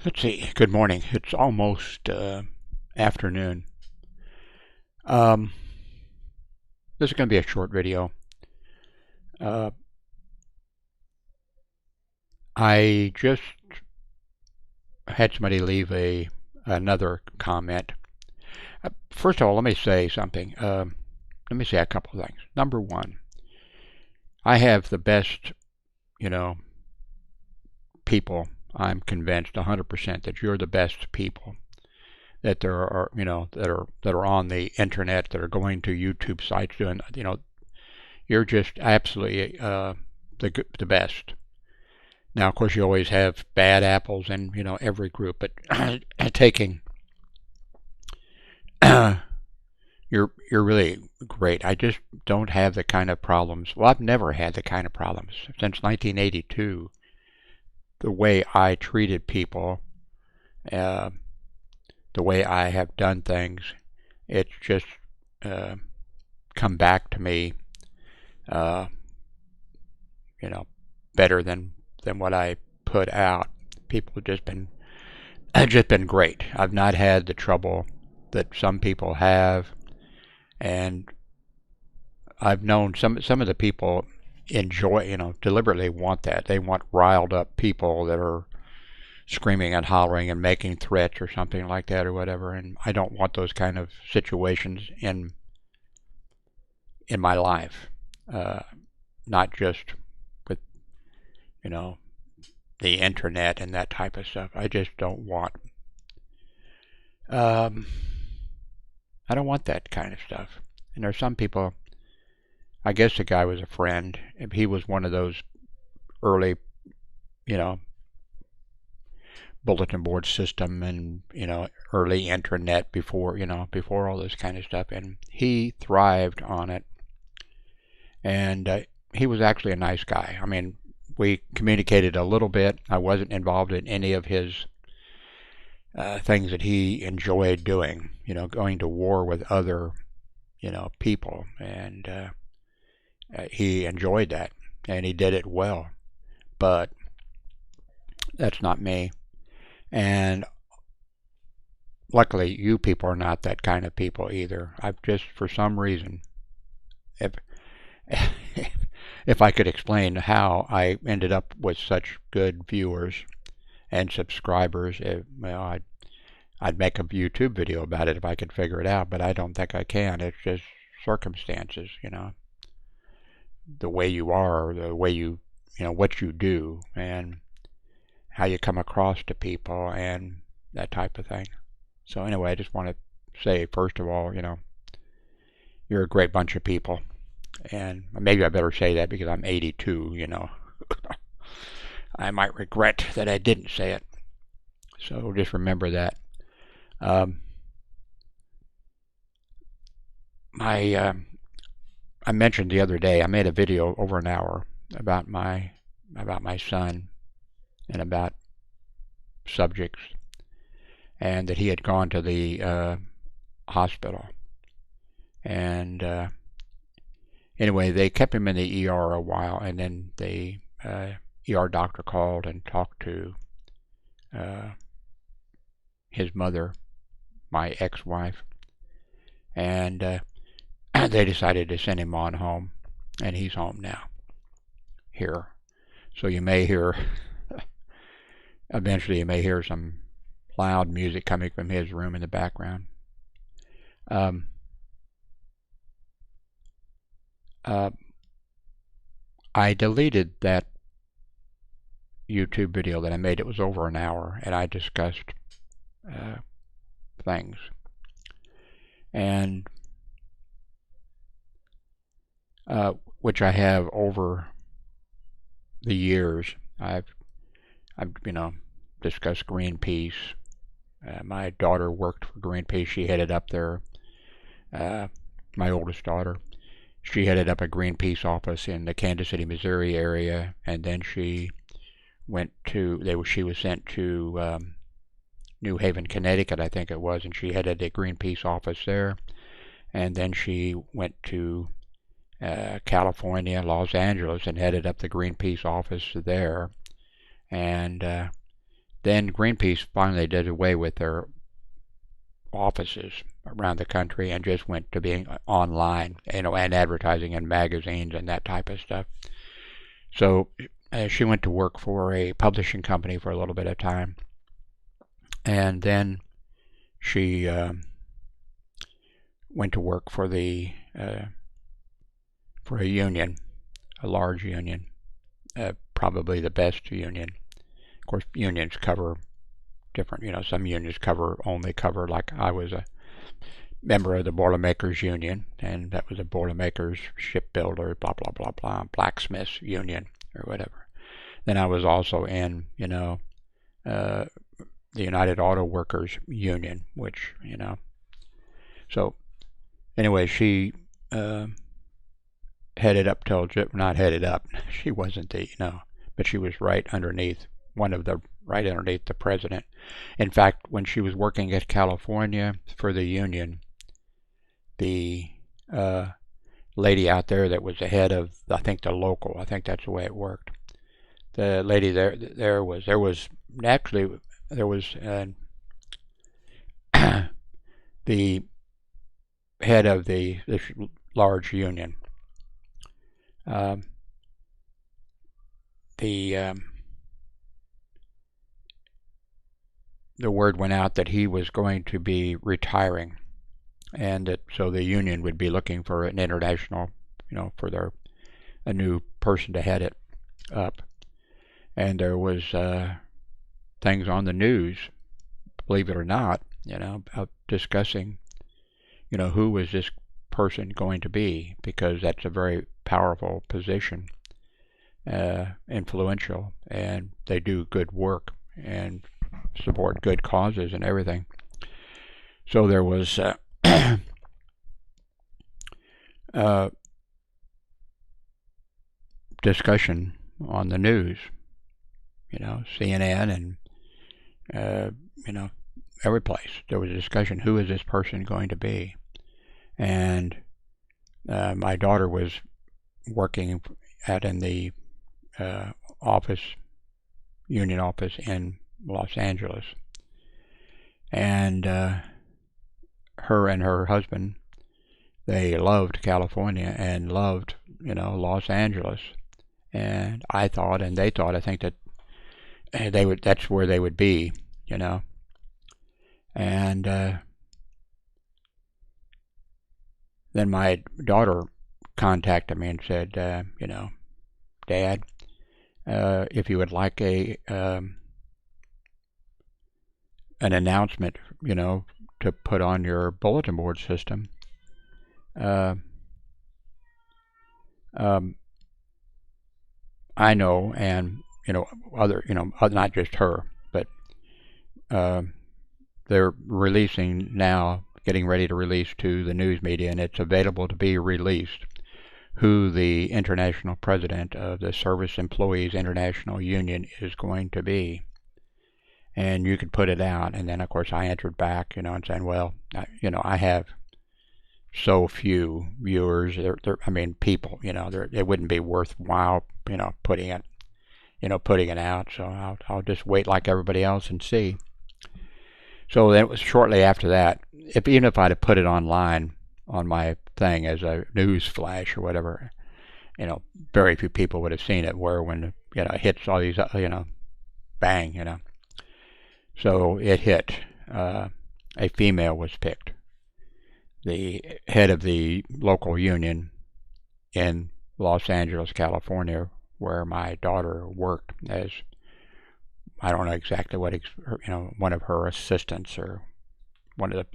Let's see. Good morning. It's almost afternoon. Um, this is going to be a short video. Uh, I just had somebody leave another comment. First of all, let me say something. Let me say a couple of things. Number one, I have the best, you know, people. I'm convinced 100% that you're the best people that there are, that are on the internet, that are going to YouTube sites doing, you're just absolutely the best. Now, of course, you always have bad apples in every group, but taking you're really great. I just don't have the kind of problems. Well, I've never had the kind of problems since 1982. The way I treated people, uh, the way I have done things, it's just come back to me, uh, you know, better than what I put out. People have just been great. I've not had the trouble that some people have, and I've known some of the people enjoy, deliberately want that. They want riled up people that are screaming and hollering and making threats or something like that or whatever. And I don't want those kind of situations in my life. Not just with you know the internet and that type of stuff. I just don't want. Um, I don't want that kind of stuff. And there's some people. I guess the guy was a friend. He was one of those early, you know, bulletin board system and early internet before all this kind of stuff, and he thrived on it. And he was actually a nice guy. I mean, we communicated a little bit. I wasn't involved in any of his things that he enjoyed doing, going to war with other, people. And he enjoyed that, and he did it well. But that's not me. And luckily, you people are not that kind of people either. I've just, for some reason, if if I could explain how I ended up with such good viewers and subscribers, I'd make a YouTube video about it if I could figure it out. But I don't think I can. It's just circumstances, the way you are, the way what you do, and how you come across to people and that type of thing. So anyway, I just want to say, first of all, you're a great bunch of people. And maybe I better say that because I'm 82, I might regret that I didn't say it. So just remember that. Um, I mentioned the other day, I made a video over an hour about my son and about subjects, and that he had gone to the hospital. And anyway, they kept him in the ER a while, and then the ER doctor called and talked to his mother, my ex-wife, and they decided to send him on home, and he's home now, here. So eventually you may hear some loud music coming from his room in the background. Um, I deleted that YouTube video that I made. It was over an hour, and I discussed things. And which I have over the years. I've discussed Greenpeace. My daughter worked for Greenpeace. She headed up their, my oldest daughter. She headed up a Greenpeace office in the Kansas City, Missouri area, and then she she was sent to New Haven, Connecticut, I think it was, and she headed a Greenpeace office there. And then she went to California, Los Angeles, and headed up the Greenpeace office there. And then Greenpeace finally did away with their offices around the country and just went to being online, and advertising in magazines and that type of stuff. So she went to work for a publishing company for a little bit of time, and then she went to work for a union, a large union, probably the best union. Of course, unions cover different, some unions only cover, like I was a member of the Boilermakers Union, and that was a Boilermakers, shipbuilder, blah, blah, blah, blah, blacksmiths union, or whatever. Then I was also in, the United Auto Workers Union, which, so anyway, she headed up not headed up, she wasn't but she was right underneath the president. In fact, when she was working at California for the union, the lady out there that was the head of, I think that's the way it worked. The lady there was the head of this large union. The word went out that he was going to be retiring, and so the union would be looking for an international, for a new person to head it up. And there was things on the news, believe it or not, about discussing, who was this person going to be, because that's a very powerful position, influential, and they do good work and support good causes and everything. So there was discussion on the news, CNN and every place. There was a discussion, who is this person going to be? And my daughter was working in the union office in Los Angeles, and her and her husband, they loved California and loved Los Angeles, and I think that that's where they would be, and then my daughter contacted me and said, Dad, if you would like an announcement, to put on your bulletin board system, I know, and other, not just her, but they're releasing now, getting ready to release to the news media, and it's available to be released, who the international president of the Service Employees International Union is going to be. And you could put it out, and then of course I answered back, and saying, well, I have so few viewers, people, it wouldn't be worthwhile, putting it out, so I'll just wait like everybody else and see. So that was shortly after that. Even if I'd have put it online on my thing as a news flash or whatever, very few people would have seen it. Where when it hits all these, bang, So it hit. A female was picked. The head of the local union in Los Angeles, California, where my daughter worked as, I don't know exactly what, one of her assistants or one of the,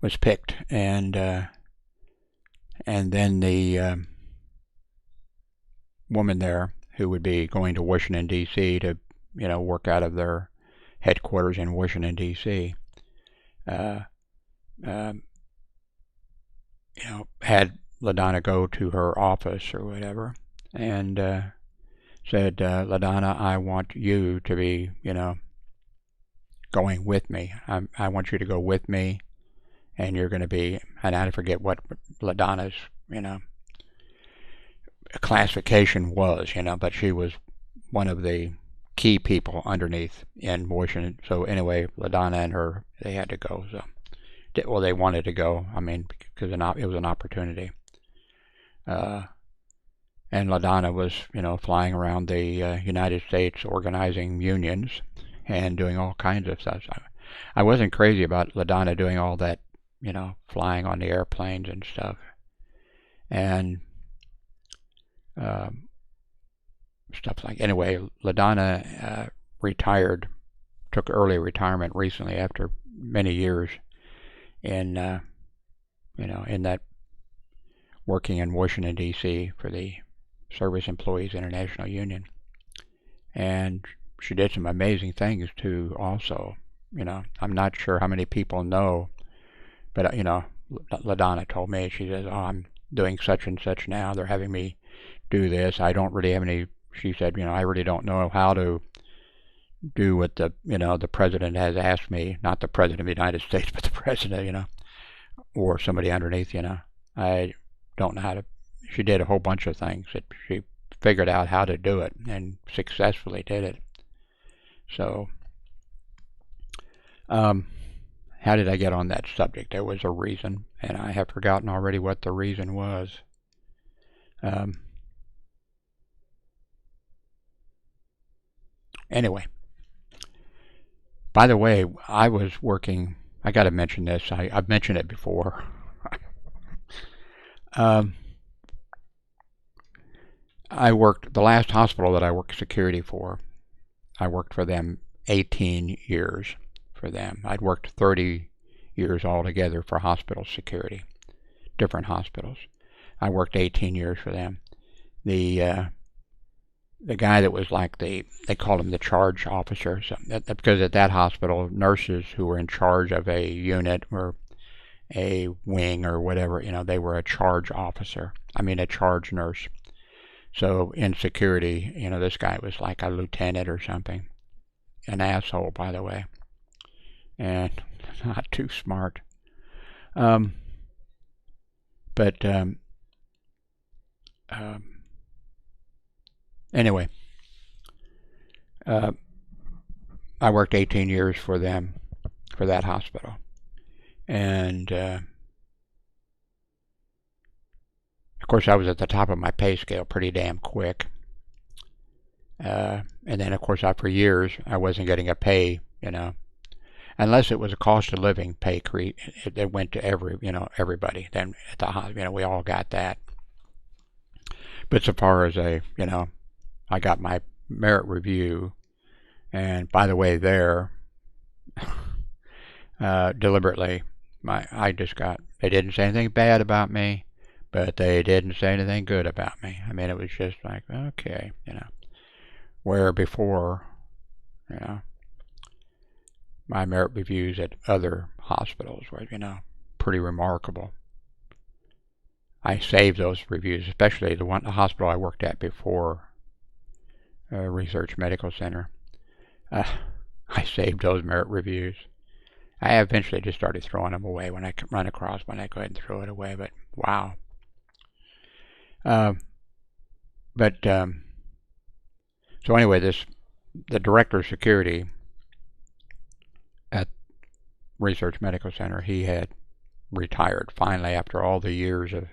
was picked, and then the woman there who would be going to Washington D.C. to work out of their headquarters in Washington D.C. Had LaDonna go to her office or whatever, and said, LaDonna, I want you to be, going with me. I want you to go with me, and you're going to be, and I forget what LaDonna's, classification was, but she was one of the key people underneath in Washington. So anyway, LaDonna and her, they had to go. So, well, they wanted to go. I mean, because it was an opportunity. And LaDonna was, flying around the United States organizing unions and doing all kinds of stuff. So I wasn't crazy about LaDonna doing all that, flying on the airplanes and stuff. And stuff like, anyway, LaDonna retired, took early retirement recently after many years in, in that working in Washington, D.C. for the Service Employees International Union. And she did some amazing things too also. I'm not sure how many people know, but LaDonna told me, she says, oh, I'm doing such and such now. They're having me do this. I don't really have any, she said, I really don't know how to do what the president has asked me, not the president of the United States, but the president, or somebody underneath, I don't know how to. She did a whole bunch of things that she figured out how to do it and successfully did it. So, how did I get on that subject? There was a reason, and I have forgotten already what the reason was. Anyway, by the way, I was working. I got to mention this. I've mentioned it before. I worked, the last hospital that I worked security for, I worked for them 18 years for them. I'd worked 30 years altogether for hospital security, different hospitals. I worked 18 years for them. The guy that was like they called him the charge officer, so because at that hospital, nurses who were in charge of a unit or a wing or whatever, they were a charge officer. I mean, a charge nurse. So in security, this guy was like a lieutenant or something. An asshole, by the way. And not too smart. Anyway, I worked 18 years for them, for that hospital. And of course, I was at the top of my pay scale pretty damn quick. And then, of course, for years, I wasn't getting a pay, unless it was a cost of living pay creep. It went to everybody. Then at the hospital, we all got that. But so far as I got my merit review, and by the way, deliberately, they didn't say anything bad about me. But they didn't say anything good about me. I mean, it was just like, okay, Where before, my merit reviews at other hospitals were, pretty remarkable. I saved those reviews, especially the hospital I worked at before, Research Medical Center. I saved those merit reviews. I eventually just started throwing them away when I run across one. I go ahead and throw it away, but wow. So anyway, the director of security at Research Medical Center, he had retired finally after all the years of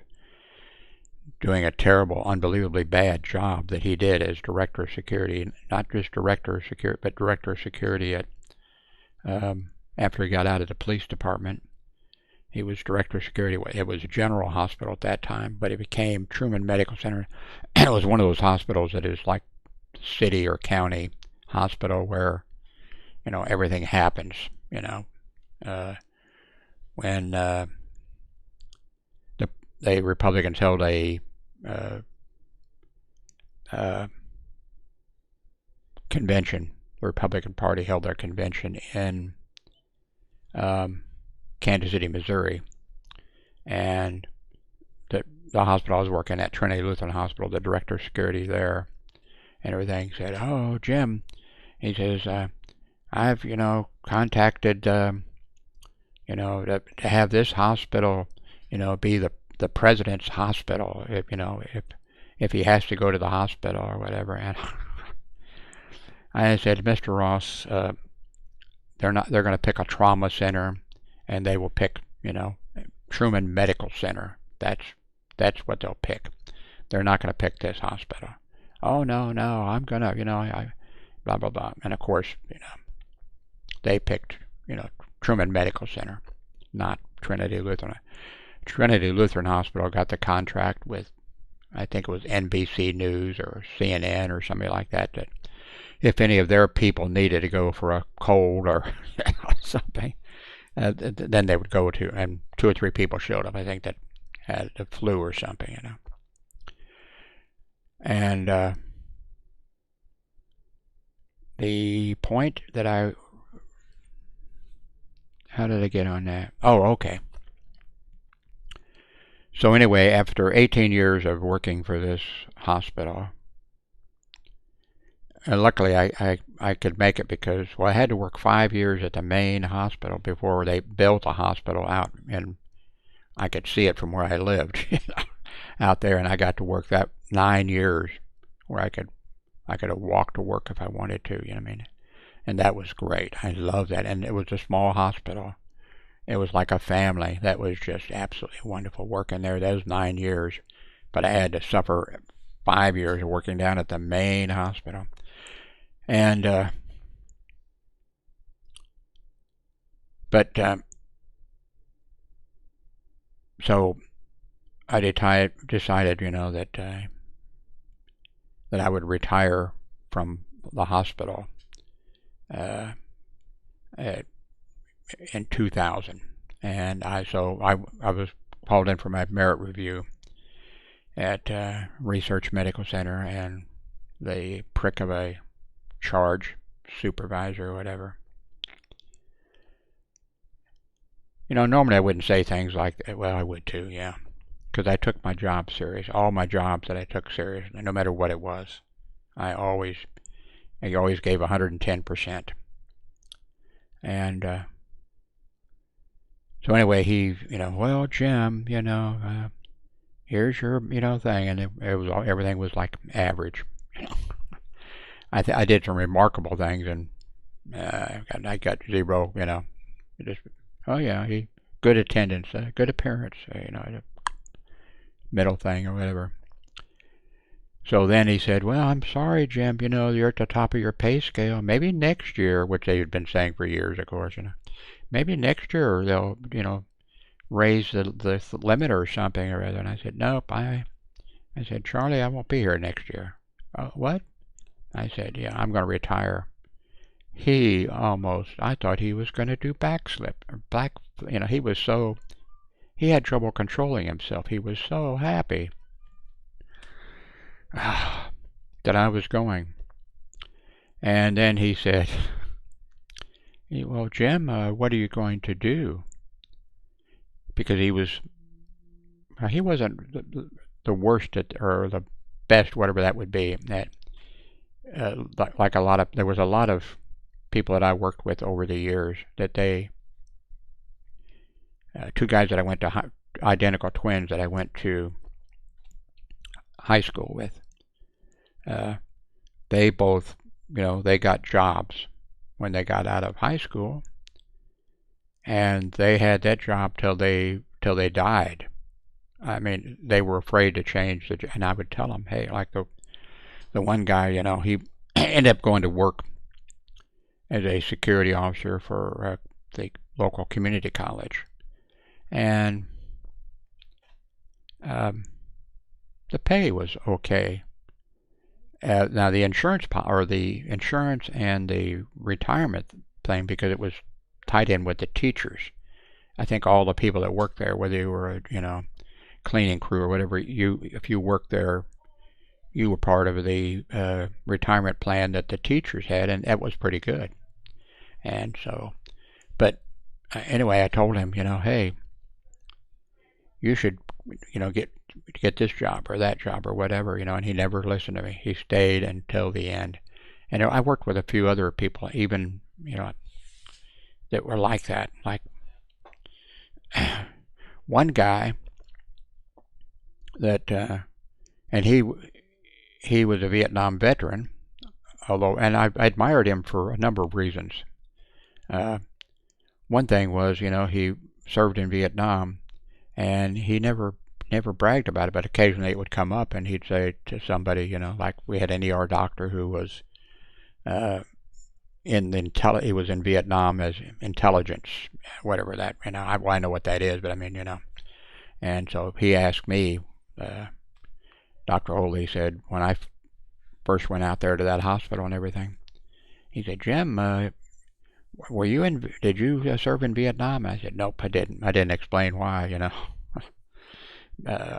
doing a terrible, unbelievably bad job that he did as director of security. Not just director of security, but director of security at after he got out of the police department. He was director of security. It was a general hospital at that time, but it became Truman Medical Center. It was one of those hospitals that is like city or county hospital where, everything happens, when the Republicans held a convention, the Republican Party held their convention in Kansas City, Missouri, and the hospital I was working at, Trinity Lutheran Hospital, the director of security there and everything said, "Oh, Jim," he says, "I've contacted to have this hospital be the president's hospital if he has to go to the hospital or whatever." And I said, Mr. Ross, they're going to pick a trauma center, and they will pick, Truman Medical Center. That's what they'll pick. They're not going to pick this hospital. Oh, no, no, I'm going to, blah, blah, blah. And of course, they picked, Truman Medical Center, not Trinity Lutheran. Trinity Lutheran Hospital got the contract with, I think it was NBC News or CNN or something like that, that if any of their people needed to go for a cold or something, then they would go to, and 2 or 3 people showed up, I think, that had the flu or something, And the point that how did I get on that? Oh, okay. So anyway, after 18 years of working for this hospital, and luckily I could make it because, well, I had to work 5 years at the main hospital before they built a hospital out, and I could see it from where I lived, out there, and I got to work that 9 years where I could have walked to work if I wanted to, and that was great. I loved that, and it was a small hospital. It was like a family. That was just absolutely wonderful working there those 9 years, but I had to suffer 5 years of working down at the main hospital, and so I decided, that I would retire from the hospital in 2000, and I was called in for my merit review at Research Medical Center, and the prick of a charge supervisor or whatever. Normally I wouldn't say things like that. Well, I would too, yeah, because I took my job serious. All my jobs that I took serious, no matter what it was, I always gave 110%. And so anyway, he, well, Jim, here's your, thing, and everything was like average. I did some remarkable things, and I got 0. Just, oh yeah, good attendance, good appearance, middle thing or whatever. So then he said, well, I'm sorry, Jim, you're at the top of your pay scale. Maybe next year, which they had been saying for years, of course, maybe next year they'll, raise the limit or something or other. And I said, nope. I said, Charlie, I won't be here next year. What? I said, yeah, I'm going to retire. I thought he was going to do he had trouble controlling himself. He was so happy that I was going. And then he said, well, Jim, what are you going to do? Because he wasn't the worst or the best, whatever that would be. That there was a lot of people that I worked with over the years that 2 guys that I went to identical twins that I went to high school with. They both, they got jobs when they got out of high school, and they had that job till they died. I mean, they were afraid to change and I would tell them, hey, like the one guy, he ended up going to work as a security officer for the local community college, and the pay was okay. Now the insurance and the retirement thing, because it was tied in with the teachers. I think all the people that worked there, whether you were a cleaning crew or whatever, if you worked there, you were part of the retirement plan that the teachers had, and that was pretty good. And so, but anyway, I told him, hey, you should, get this job or that job or whatever, and he never listened to me. He stayed until the end. And I worked with a few other people, even, that were like that. Like one guy that, and he was a Vietnam veteran, although, and I admired him for a number of reasons. Uh, One thing was, he served in Vietnam, and he never bragged about it, but occasionally it would come up, and he'd say to somebody, like we had an ER doctor who was uh, he was in Vietnam as intelligence, whatever that, I know what that is, but I mean, and so he asked me, Dr. Holy said, when I first went out there to that hospital and everything, he said, Jim, did you serve in Vietnam? I said, nope, I didn't. I didn't explain why, uh,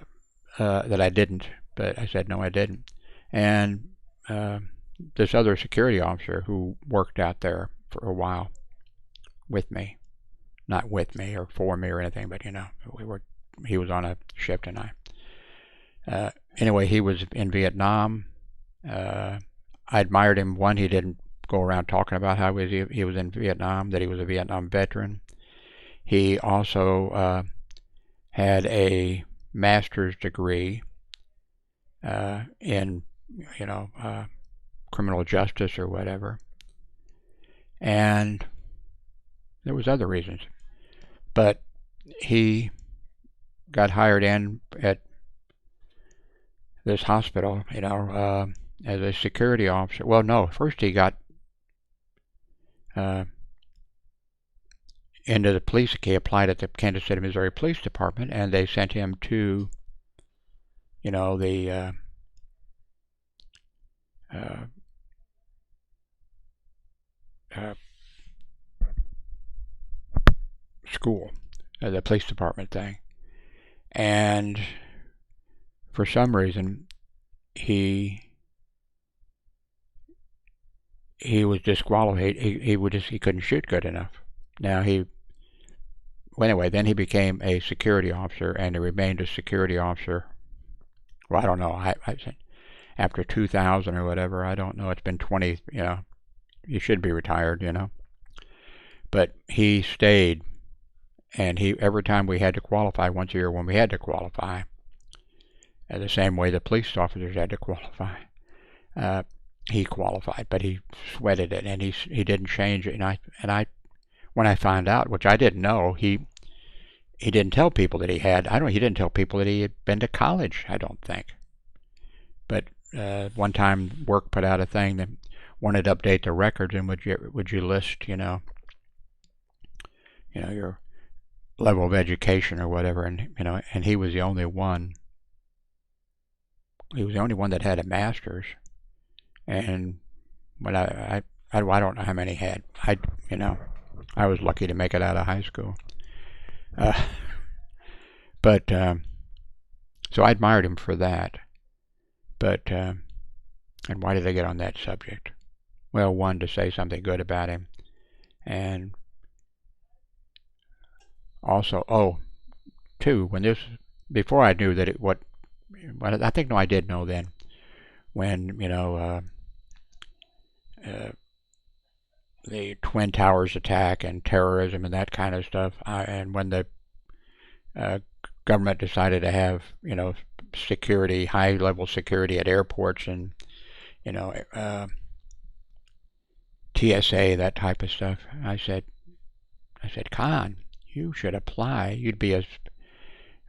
that I didn't, but I said, no, I didn't. And this other security officer who worked out there for a while with me, not with me or for me or anything, but he was on a shift, and anyway, he was in Vietnam. I admired him. One, he didn't go around talking about how he was in Vietnam, that he was a Vietnam veteran. He also had a master's degree in, criminal justice or whatever. And there was other reasons. But he got hired in at this hospital, as a security officer. Well, no, first he got into the police. He applied at the Kansas City, Missouri Police Department, and they sent him to, the school, the police department thing. And for some reason, he was disqualified. He couldn't shoot good enough. Now anyway, then he became a security officer, and he remained a security officer. Well, I don't know. I said after 2000 or whatever. I don't know. It's been 20. You should be retired. But he stayed, and every time we had to qualify, once a year when we had to qualify, the same way the police officers had to qualify. He qualified, but he sweated it, and he didn't change it. And I when I found out, which I didn't know, he didn't tell people that he didn't tell people that he had been to college. I don't think. But one time, work put out a thing that wanted to update the records, and would you list, your level of education or whatever, and he was the only one. He was the only one that had a master's. And when I don't know how many had. I was lucky to make it out of high school. But so I admired him for that. But and why did I get on that subject? Well, one, to say something good about him, and also, two, before I knew that I think, no, I did know then, when the Twin Towers attack and terrorism and that kind of stuff, and when the government decided to have security, high level security at airports, and TSA, that type of stuff. I said, Con, you should apply.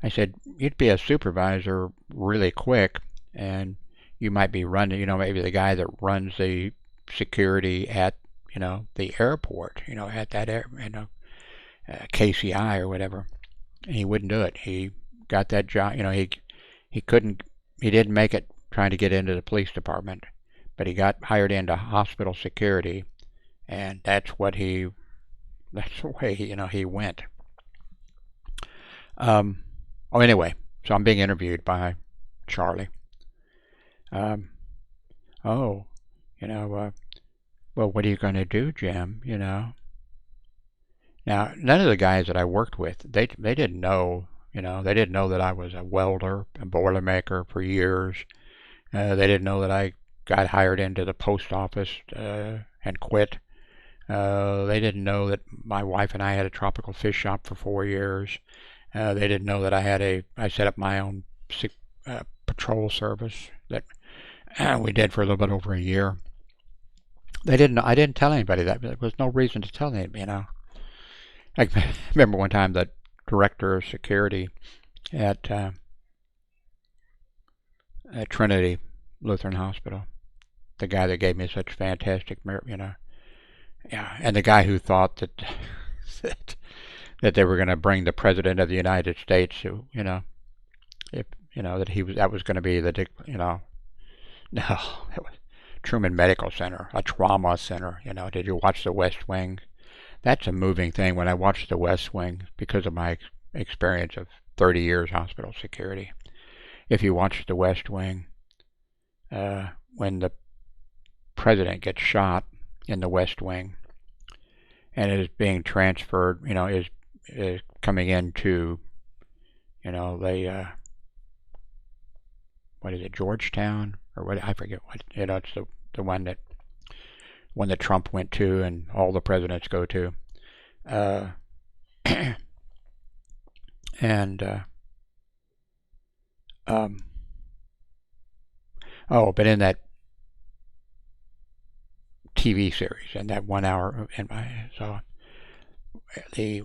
I said, you'd be a supervisor really quick, and you might be running, maybe the guy that runs the security at, the airport, at that KCI or whatever. And he wouldn't do it. He got that job, he didn't make it trying to get into the police department, but he got hired into hospital security, and that's the way, he went. Anyway, so I'm being interviewed by Charlie. Well, what are you going to do, Jim? Now, none of the guys that I worked with, they didn't know, they didn't know that I was a welder, a boilermaker for years. They didn't know that I got hired into the post office and quit. They didn't know that my wife and I had a tropical fish shop for 4 years. They didn't know that I set up my own patrol service that we did for a little bit over a year. They didn't. I didn't tell anybody that. There was no reason to tell anybody. I remember one time the director of security at Trinity Lutheran Hospital, the guy that gave me such fantastic, yeah, and the guy who thought that that, that they were going to bring the president of the United States, who, if that was going to be no, it was Truman Medical Center, a trauma center. Did you watch The West Wing? That's a moving thing. When I watched The West Wing, because of my experience of 30 years hospital security, if you watch The West Wing, when the president gets shot in The West Wing and is being transferred, is coming into, they what is it, Georgetown or what? I forget what. It's the one that Trump went to and all the presidents go to, uh, and um, oh, but in that TV series and that 1 hour, so the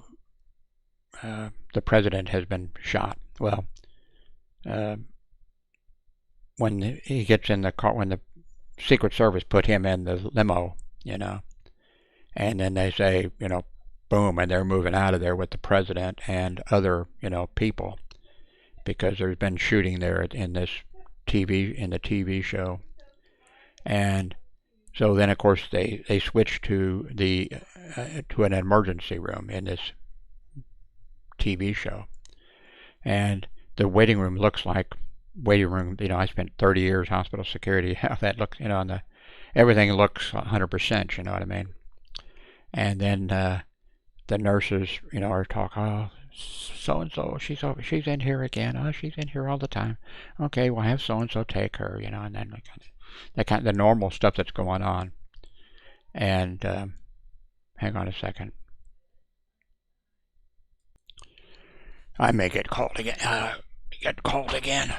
the president has been shot. Well, uh, when he gets in the car, when the Secret Service put him in the limo, and then they say, boom, and they're moving out of there with the president and other, people, because there's been shooting there in the TV show, and so then of course they switch to to an emergency room in this TV show, and the waiting room looks like waiting room. I spent 30 years hospital security. How that looks, and everything looks 100%. You know what I mean? And then the nurses, are talking. Oh, so and so, she's in here again. Oh, she's in here all the time. Okay, we'll have so and so take her. And then that kind of the normal stuff that's going on. And hang on a second. I may get called again.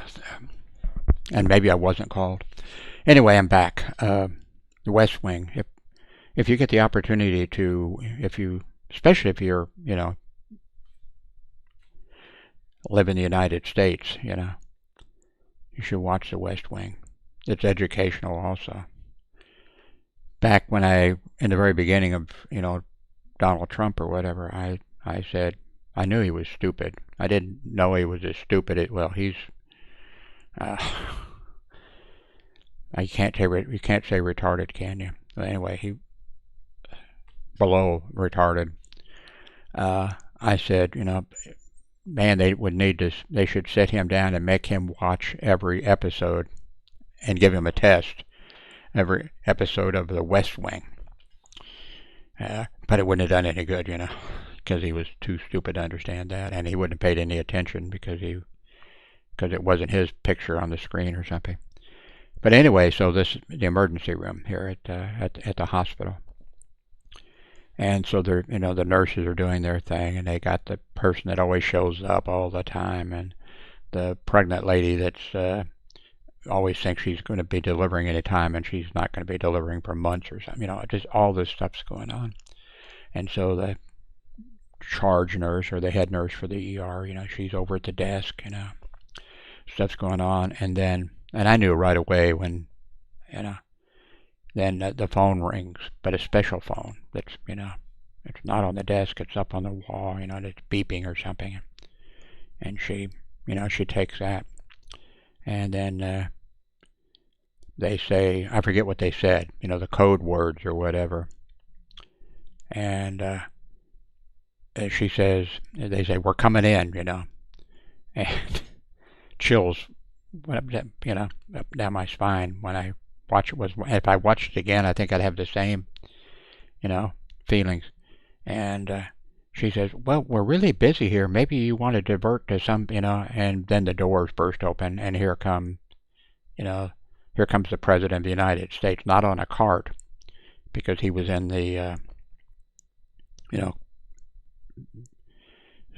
And maybe I wasn't called. Anyway, I'm back. The West Wing. If you get the opportunity to, especially if you're, live in the United States, you should watch The West Wing. It's educational also. Back when in the very beginning of, Donald Trump or whatever, I said, I knew he was stupid. I didn't know he was as stupid. He's. You can't say retarded, can you? Anyway, he below retarded. I said, man, they should sit him down and make him watch every episode and give him a test, every episode of The West Wing. But it wouldn't have done any good, because he was too stupid to understand that, and he wouldn't have paid any attention because it wasn't his picture on the screen or something. But anyway, so this is the emergency room here at the hospital, and so they're the nurses are doing their thing, and they got the person that always shows up all the time, and the pregnant lady that's always thinks she's going to be delivering any time, and she's not going to be delivering for months or something. Just all this stuff's going on, and so the charge nurse or the head nurse for the ER, she's over at the desk, stuff's going on, and I knew right away when, then the phone rings, but a special phone that's, it's not on the desk, it's up on the wall, it's beeping or something, and she takes that, and then they say, I forget what they said, the code words or whatever, and she says, they say, we're coming in, and chills went up, up down my spine when I watch it. If I watched it again, I think I'd have the same, feelings. And she says, well, we're really busy here. Maybe you want to divert to some, and then the doors burst open, and here comes the President of the United States, not on a cart, because he was in the,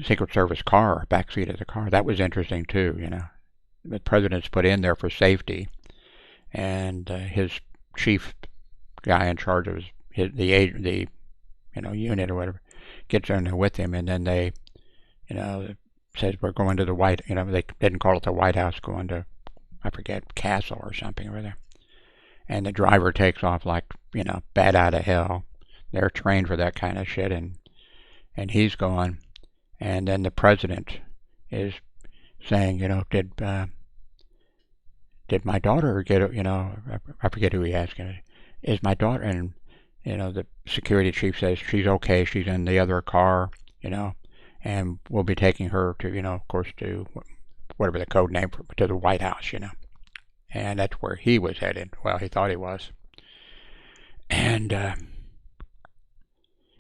Secret Service car, backseat of the car. That was interesting too, The president's put in there for safety, and his chief guy in charge of the unit or whatever gets in there with him, and then they, says we're going to the they didn't call it the White House, going to, I forget, Castle or something or other. And the driver takes off like, bat out of hell. They're trained for that kind of shit, and he's gone. And then the president is saying, did my daughter get, I forget who he asked, is my daughter, and, the security chief says she's okay, she's in the other car, and we'll be taking her to, of course, to whatever the code name for, to the White House, and that's where he was headed. Well, he thought he was. And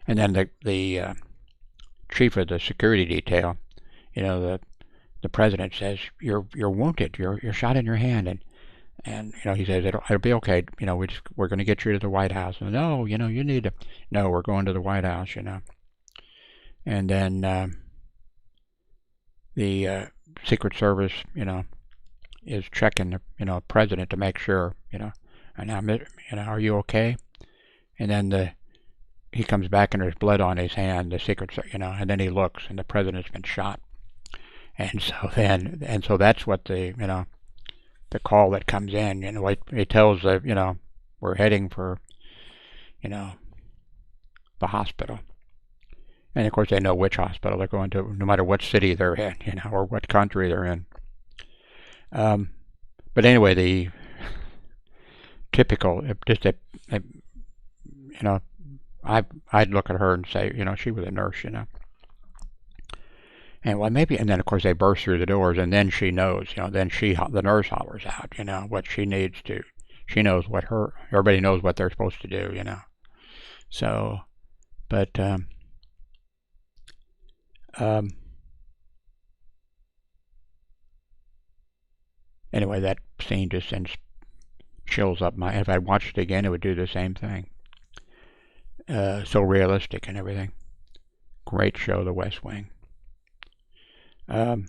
then the chief of the security detail, the president says, you're wounded, you're shot in your hand, and he says it'll be okay, we're going to get you to the White House. And, no, you need to, no, we're going to the White House, and then the Secret Service, is checking the president to make sure, and are you okay? And then he comes back and there's blood on his hand, the Secret, and then he looks and the president's been shot. And so that's what the call that comes in, he tells we're heading for, the hospital. And of course they know which hospital they're going to, no matter what city they're in, or what country they're in. But anyway, the typical, I'd look at her and say, she was a nurse, And well, maybe, and then of course they burst through the doors, and then she knows, then the nurse hollers out, what she needs to. She knows everybody knows what they're supposed to do, So, but anyway, that scene just sends chills up if I watched it again, it would do the same thing. So realistic and everything. Great show, The West Wing. If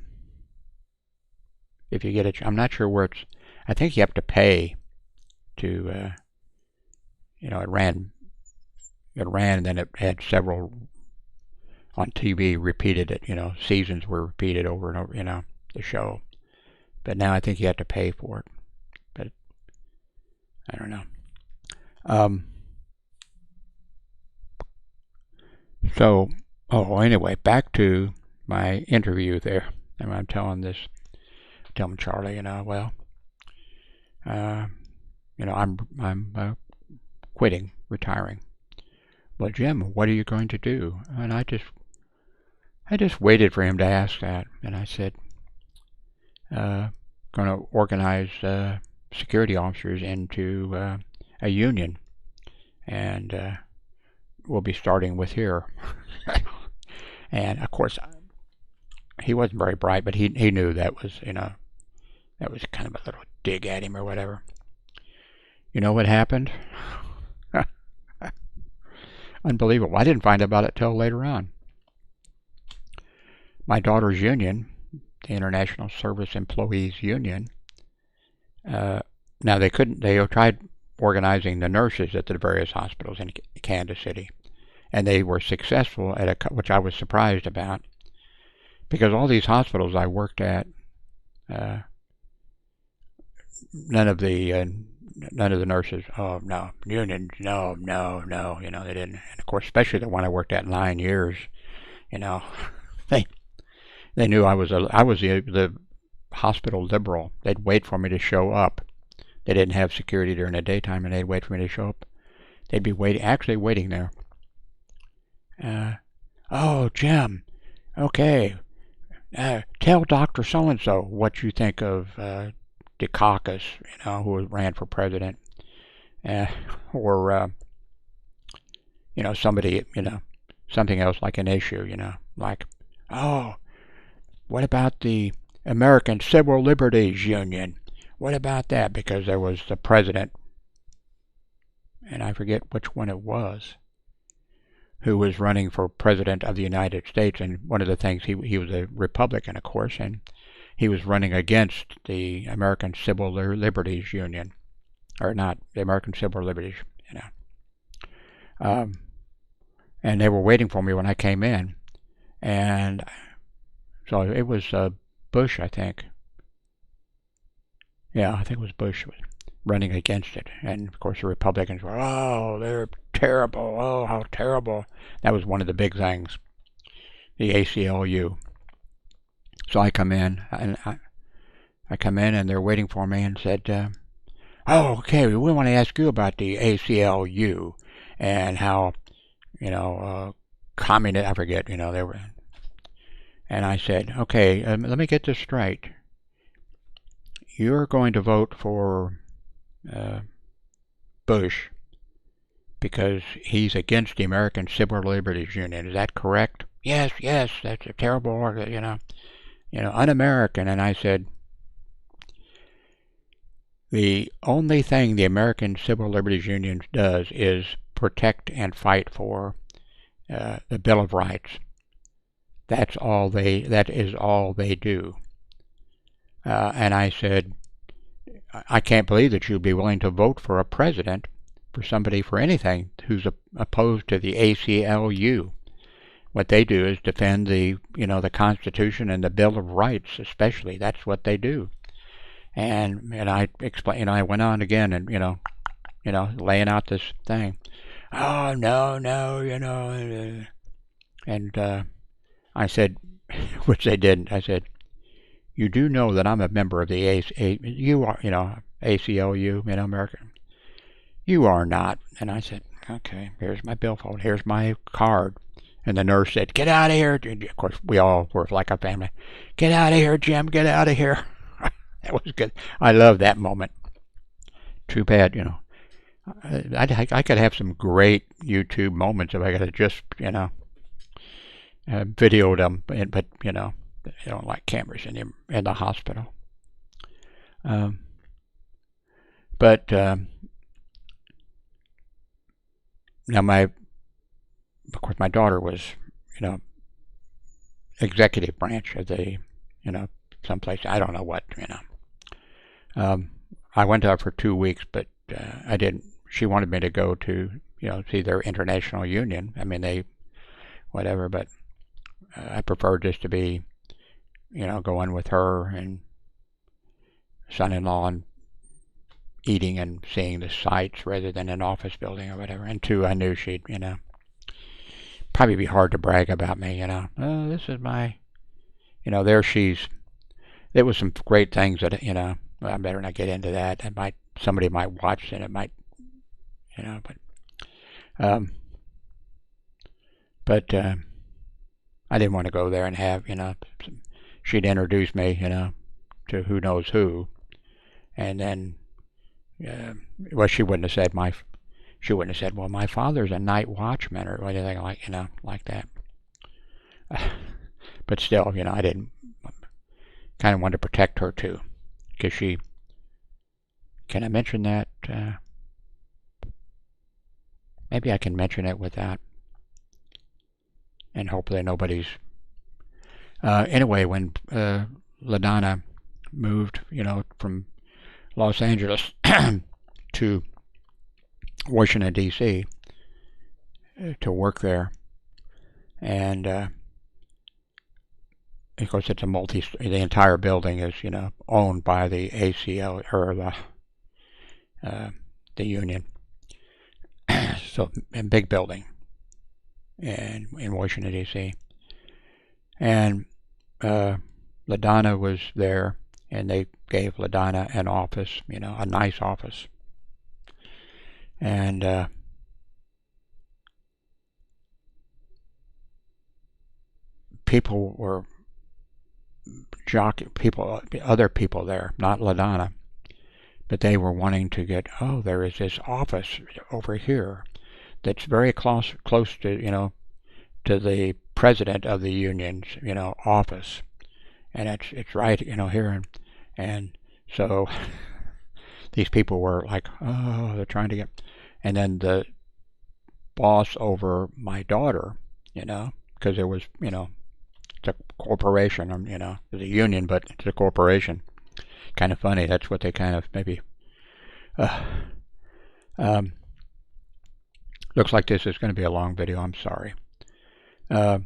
you get it, I'm not sure where it's. I think you have to pay to. It ran, and then it had several on TV. Repeated it. Seasons were repeated over and over. The show. But now I think you have to pay for it. But I don't know. So, anyway, back to my interview there. And I'm telling Charlie, I'm quitting, retiring. Well, Jim, what are you going to do? And I just waited for him to ask that, and I said, going to organize security officers into a union, and we'll be starting with here. And of course, he wasn't very bright, but he knew that was that was kind of a little dig at him or whatever. You know what happened? Unbelievable. I didn't find out about it till later on. My daughter's union, the International Service Employees Union, now they tried organizing the nurses at the various hospitals in Kansas City, and they were successful which I was surprised about, because all these hospitals I worked at, none of the nurses, oh no, unions, no, they didn't. And of course, especially the one I worked at 9 years, they knew I was the hospital liberal. They'd wait for me to show up. They didn't have security during the daytime, and they'd wait for me to show up. They'd be waiting there. Oh, Jim, okay. Tell Dr. So-and-so what you think of Dukakis, who ran for president, or somebody, something else like an issue, like, oh, what about the American Civil Liberties Union? What about that? Because there was the president, and I forget which one it was, who was running for president of the United States, and one of the things, he was a Republican, of course, and he was running against the American Civil Liberties Union, or not, the American Civil Liberties, Um, and they were waiting for me when I came in. And so it was Bush, I think. Yeah, I think it was Bush running against it. And of course, the Republicans were, oh, they're terrible. Oh, how terrible. That was one of the big things, the ACLU. So I come in, and I come in, and they're waiting for me, and said, "Oh, okay, we want to ask you about the ACLU and how, communist. I forget, they were." And I said, "Okay, let me get this straight. You're going to vote for Bush because he's against the American Civil Liberties Union. Is that correct?" "Yes, yes, that's a terrible, un-American." And I said, the only thing the American Civil Liberties Union does is protect and fight for the Bill of Rights. That is all they do. And I said, I can't believe that you'd be willing to vote for a president, for anything, who's opposed to the ACLU. What they do is defend the Constitution and the Bill of Rights, especially. That's what they do. And I explained, I went on again, and laying out this thing. "Oh, no, no, and I said, which they didn't. I said, "You do know that I'm a member of the ACLU, American. You are not." And I said, "Okay, here's my billfold. Here's my card." And the nurse said, "Get out of here." Of course, we all were like a family. "Get out of here, Jim. Get out of here." That was good. I love that moment. Too bad, I could have some great YouTube moments if I could have just, videoed them, but they don't like cameras in the hospital. But now of course, my daughter was, executive branch of the, someplace, I don't know what, I went out for 2 weeks, but I didn't. She wanted me to go to, see their international union. I mean, whatever, but I preferred just to be, going with her and son-in-law and eating and seeing the sights rather than an office building or whatever. And two, I knew she'd, probably be hard to brag about me, "Oh, this is my," there there was some great things that, I better not get into that. Somebody might watch and it might, but I didn't want to go there and have, she'd introduce me, to who knows who, and then, well, she wouldn't have said, well, my father's a night watchman or anything like that. But still, I didn't, kind of wanted to protect her too, because can I mention that? Maybe I can mention it without, and hopefully nobody's, anyway, when LaDonna moved, from Los Angeles to Washington, D.C. To work there, and of course it's the entire building is, owned by the ACL, or the union. So, a big building in Washington, D.C. And LaDonna was there, and they gave LaDonna an office, a nice office. And people were other people there, not LaDonna, but they were wanting to get, oh, there is this office over here that's very close to, to the president of the union's, office, and it's right, here, and so these people were like, oh, they're trying to get, and then the boss over my daughter, because there was, it's a corporation, it's a union, but it's a corporation. Kind of funny. That's what they kind of maybe. Looks like this is going to be a long video. I'm sorry. Uh,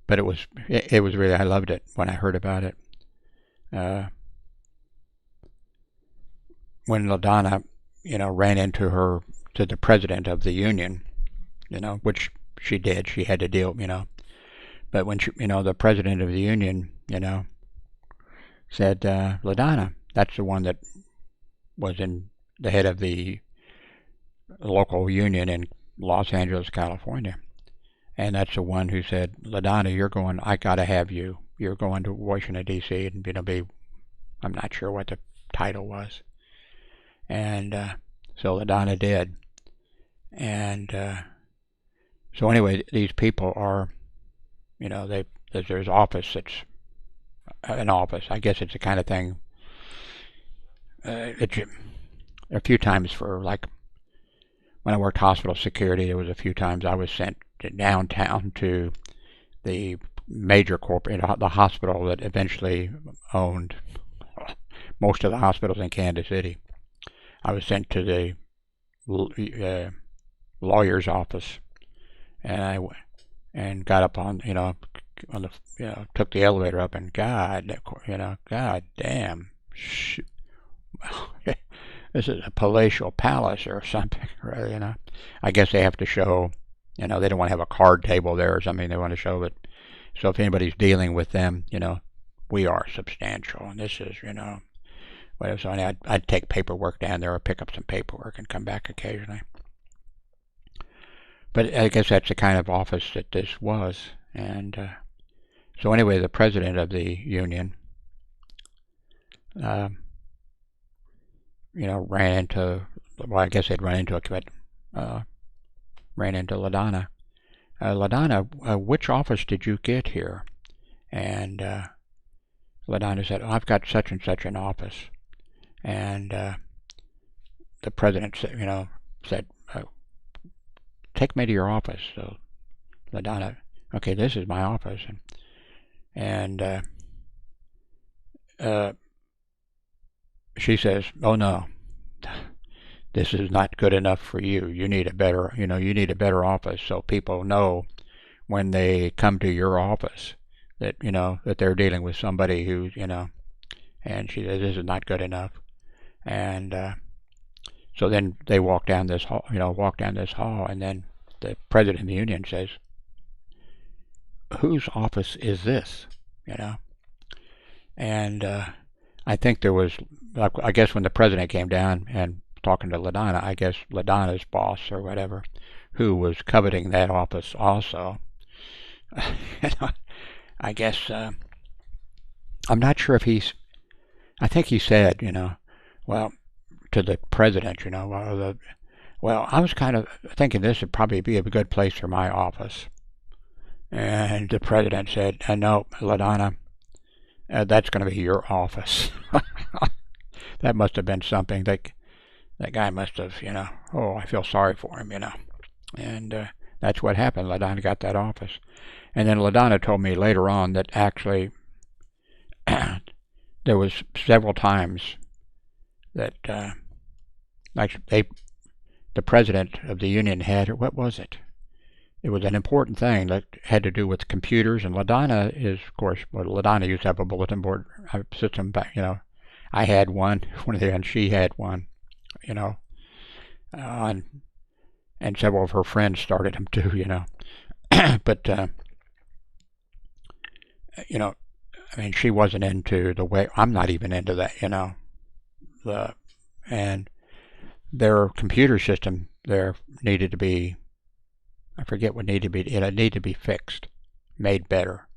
but it was really, I loved it when I heard about it. When LaDonna, ran to the president of the union, which she did. She had to deal, But when the president of the union, said, LaDonna, that's the one that was in the head of the local union in Los Angeles, California. And that's the one who said, LaDonna, I got to have you. You're going to Washington, D.C. and, I'm not sure what the title was. And so LaDonna did. And so anyway, these people are, there's office that's an office. I guess it's the kind of thing, it's a few times for, like, when I worked hospital security, there was a few times I was sent downtown to the major corporate, the hospital that eventually owned most of the hospitals in Kansas City. I was sent to the lawyer's office, and I got up on the took the elevator up, and God damn, this is a palatial palace or something, right? I guess they have to show, they don't want to have a card table there or something. They want to show it. So if anybody's dealing with them, we are substantial, and this is, whatever. So I'd take paperwork down there or pick up some paperwork and come back occasionally. But I guess that's the kind of office that this was. And so anyway, the president of the union, ran into, well, I guess they'd run into it, but ran into LaDonna. LaDonna, which office did you get here? And LaDonna said, I've got such and such an office. And the president said, take me to your office. So LaDonna, okay, this is my office. And she says, oh no, this is not good enough for you. You need a better office, so people know when they come to your office that, that they're dealing with somebody who's, and she says, this is not good enough. And so then they walk down this hall, and then the president of the union says, whose office is this? And I think there was, I guess when the president came down and talking to LaDonna, I guess LaDonna's boss or whatever, who was coveting that office also, I guess, I'm not sure if I think he said, well, to the president, well, I was kind of thinking this would probably be a good place for my office. And the president said, no, LaDonna, that's going to be your office. That must have been something. That guy must have, I feel sorry for him, And that's what happened. LaDonna got that office. And then LaDonna told me later on that actually there was several times that the president of the union had, what was it? It was an important thing that had to do with computers, and LaDonna is, of course, LaDonna used to have a bulletin board system back, I had one, and she had one, and several of her friends started them too, But, I mean, she wasn't into the way, I'm not even into that, and their computer system there needed to be, I forget what needed to be, it needed to be fixed, made better.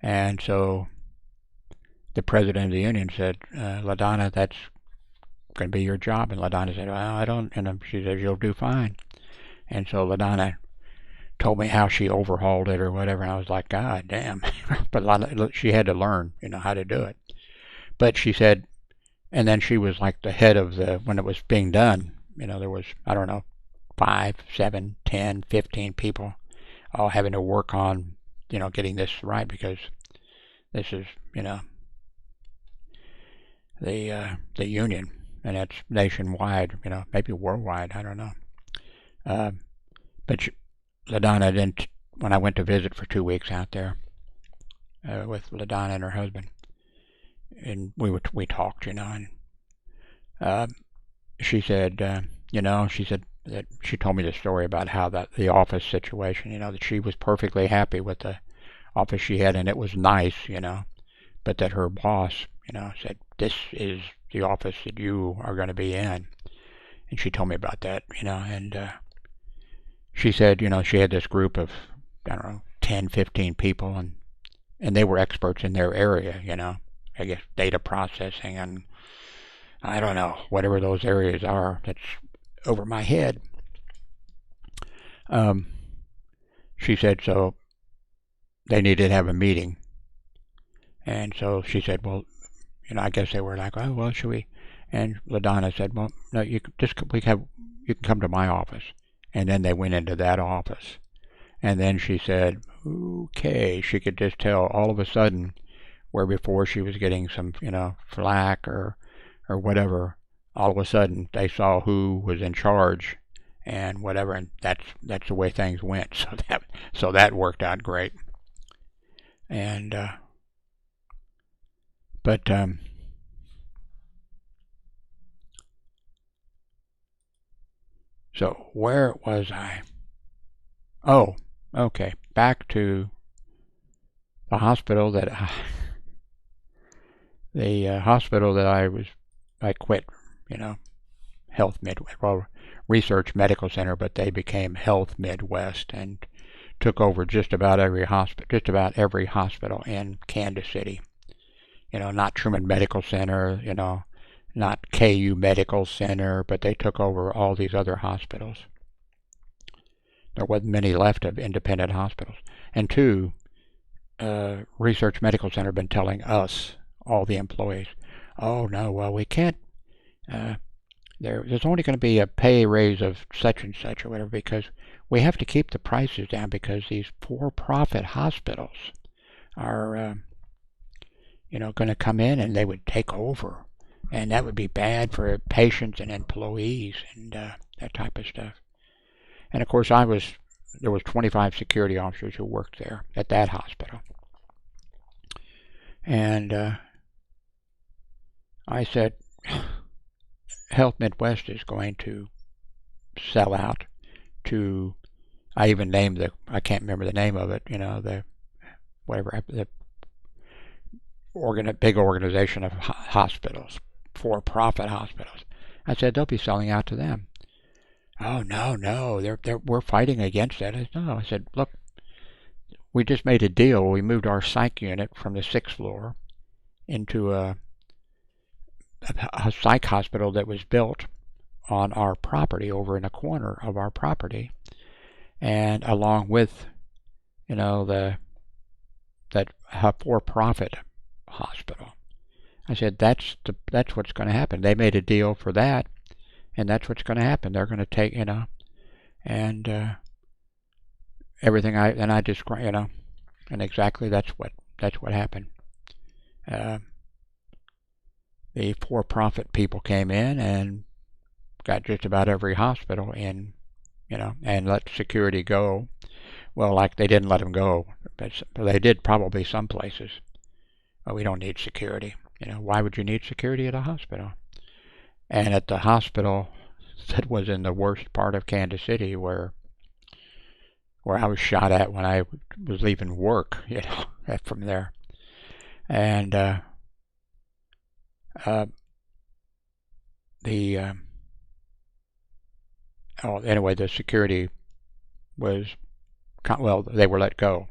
And so the president of the union said, LaDonna, that's going to be your job. And LaDonna said, well, I don't, and she said, you'll do fine. And so LaDonna told me how she overhauled it or whatever, and I was like, God damn. But she had to learn, how to do it. But she said, and then she was like the head of when it was being done, there was, I don't know, 5, 7, 10, 15 people all having to work on, getting this right, because this is, the union, and it's nationwide, maybe worldwide, I don't know. But LaDonna didn't. When I went to visit for 2 weeks out there with LaDonna and her husband, and we talked, and uh, she said, she said that she told me the story about how the office situation, that she was perfectly happy with the office she had, and it was nice, but that her boss, said, this is the office that you are going to be in. And she told me about that, and she said, she had this group of, I don't know, 10, 15 people, and they were experts in their area, I guess data processing and I don't know, whatever those areas are, that's over my head. She said, so they needed to have a meeting. And so she said, well, I guess they were like, oh, well, should we? And LaDonna said, well, no, you can come to my office. And then they went into that office. And then she said, okay, she could just tell all of a sudden where before she was getting some, flack or whatever, all of a sudden they saw who was in charge and whatever, and that's the way things went. So that worked out great. And so where was I? Oh, okay. Back to the hospital that I quit, Health Midwest, well, Research Medical Center, but they became Health Midwest and took over just about every hospital in Kansas City. Not Truman Medical Center, not KU Medical Center, but they took over all these other hospitals. There wasn't many left of independent hospitals. And two, Research Medical Center been telling us, all the employees, oh no, well we can't, there's only going to be a pay raise of such and such or whatever because we have to keep the prices down because these for-profit hospitals are, going to come in and they would take over. And that would be bad for patients and employees and that type of stuff. And of course there was 25 security officers who worked there at that hospital. And I said, Health Midwest is going to sell out to, I even named I can't remember the name of it, the big organization of hospitals, for-profit hospitals. I said, they'll be selling out to them. Oh, no, we're fighting against that. I said, look, we just made a deal. We moved our psych unit from the 6th floor into a psych hospital that was built on our property over in a corner of our property, and along with that for-profit hospital. I said that's what's going to happen. They made a deal for that, and that's what's going to happen. They're going to take and everything I described, and exactly that's what happened. The for-profit people came in and got just about every hospital in, and let security go. Well, like they didn't let them go, but they did probably some places. Well, we don't need security. Why would you need security at a hospital? And at the hospital that was in the worst part of Kansas City, where I was shot at when I was leaving work, from there, and anyway, the security was, they were let go,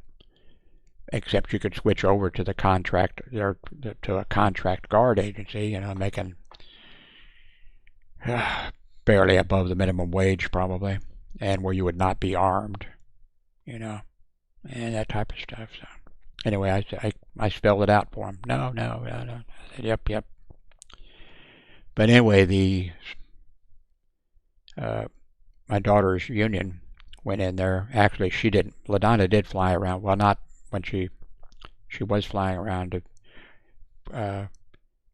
except you could switch over to the contract, to a contract guard agency, making barely above the minimum wage probably, and where you would not be armed, and that type of stuff. So anyway, I spelled it out for him. No. I said, yep. But anyway, my daughter's union went in there. Actually, LaDonna did fly around. Well, not when she was flying around.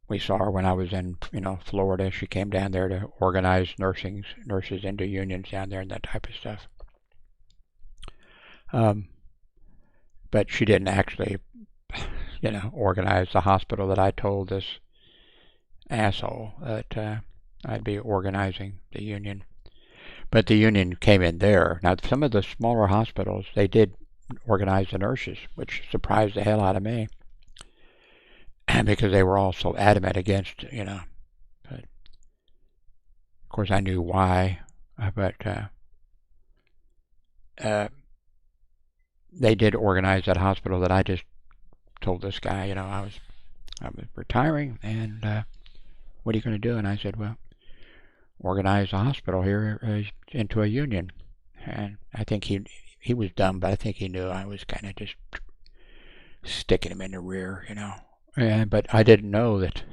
We saw her when I was in, Florida. She came down there to organize nurses into unions down there and that type of stuff. Um, but she didn't actually, organize the hospital that I told this asshole that I'd be organizing the union. But the union came in there. Now, some of the smaller hospitals, they did organize the nurses, which surprised the hell out of me because they were all so adamant against, But of course, I knew why. But they did organize that hospital that I just told this guy, I was retiring, and what are you going to do? And I said, well, organize a hospital here into a union. And I think he was dumb, but I think he knew I was kind of just sticking him in the rear, But I didn't know that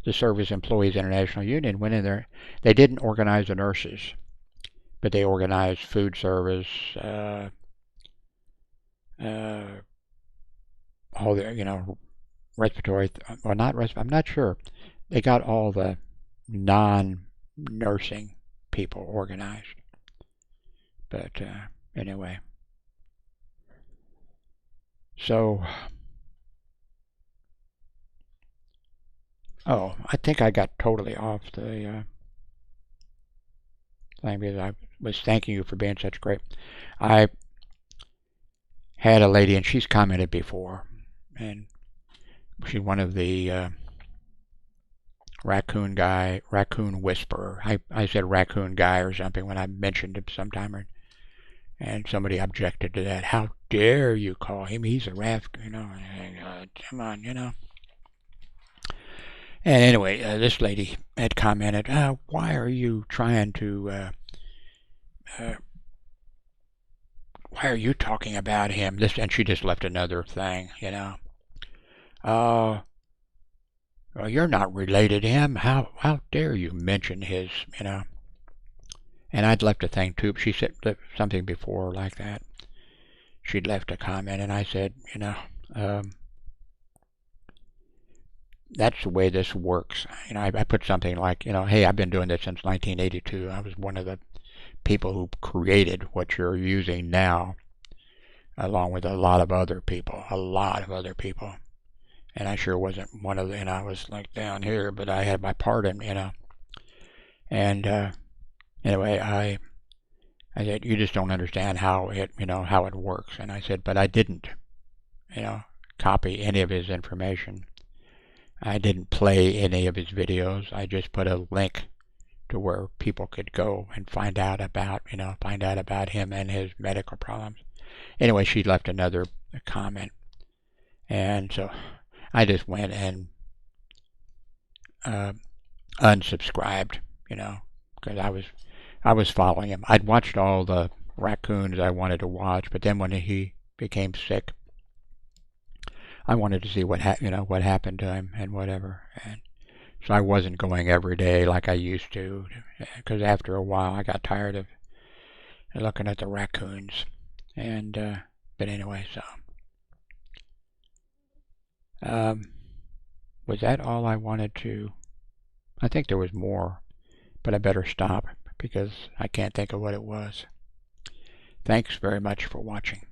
the Service Employees International Union went in there. They didn't organize the nurses, but they organized food service, all the, respiratory, or not respiratory, I'm not sure. They got all the non-nursing people organized. But anyway. So, I think I got totally off the thing because I was thanking you for being such great. I had a lady, and she's commented before, and she's one of the raccoon whisperer. I said raccoon guy or something when I mentioned him sometime, and somebody objected to that. How dare you call him? He's a raccoon, come on, And anyway, this lady had commented, why are you trying to, why are you talking about him? And she just left another thing, well, you're not related to him. How dare you mention his, And I'd left a thing too. She said something before like that. She'd left a comment, and I said, that's the way this works. I put something like, hey, I've been doing this since 1982. I was one of the people who created what you're using now, along with a lot of other people. And I sure wasn't one of the, I was like down here, but I had my part in, And anyway, I said, you just don't understand how it works. And I said, but I didn't, copy any of his information. I didn't play any of his videos. I just put a link to where people could go and find out about him and his medical problems. Anyway, she left another comment. And so I just went and unsubscribed, because I was following him. I'd watched all the raccoons I wanted to watch, but then when he became sick, I wanted to see what happened to him and whatever. And so I wasn't going every day like I used to, because after a while I got tired of looking at the raccoons. And but anyway, so was that all I wanted to? I think there was more, but I better stop because I can't think of what it was. Thanks very much for watching.